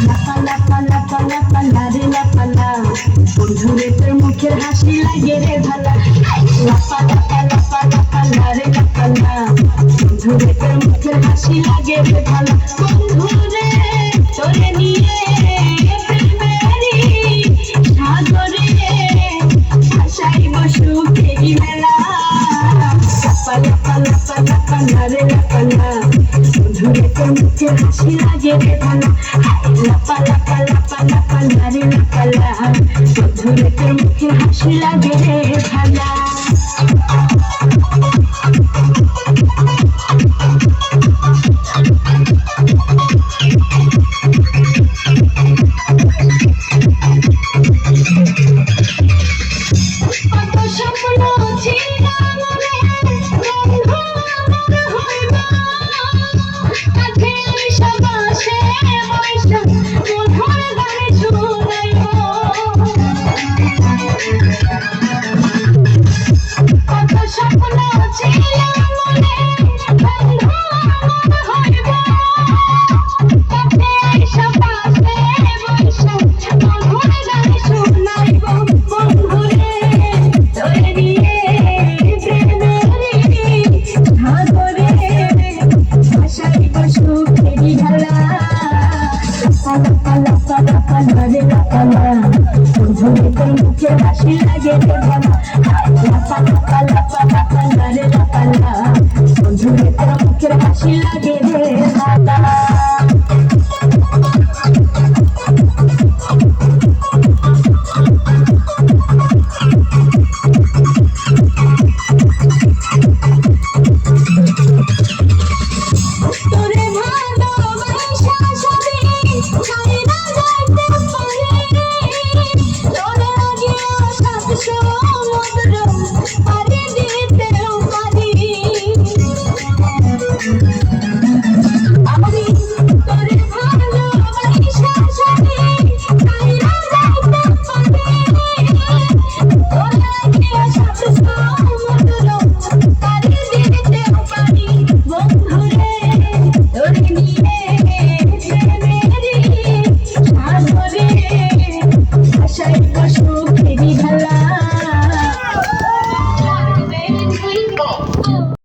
লাপা লাপা লাপা লাপা লা রে লাপা লা, বন্ধুরে তোর মুখের হাসি লাগে রে ভালা। লাপা লাপা লাপা লাপা লা রে লাপা লা, বন্ধুরে তোর মুখের হাসি লাগে রে ভালা। বন্ধুরে তোরে নিয়ে প্রেমেরই সাগরে ভাসাইব সুখেরই মেলা। লাপা লাপা লাপা লাপা লা রে লাপা লা, বন্ধুরে তোর মুখের হাসি লাগে রে ভালা। লাপা লাপা লাপা লাপা লা রে লাপা লা, বন্ধুরে তোর মুখের হাসি লাগে রে ভালা। কত স্বপ্ন ছিল মনে, বন্ধু আমার হইবা, কাছে আইসা বাসে বইসা মধুর গানে শুনাইব। কত স্বপ্ন ছিল মনে, বন্ধু আমার হইবা, কাছে আইসা বাসে বইসা মধুর গানে শুনাইব। বন্ধুরে তোরে নিয়ে প্রেমেরই সাগরে ভাসাইব সুখেরই ঢালা। লাপা লাপা লাপা লাপা লা রে লাপা লা, বন্ধুরে তোর মুখের হাসি লাগে রে ভালা।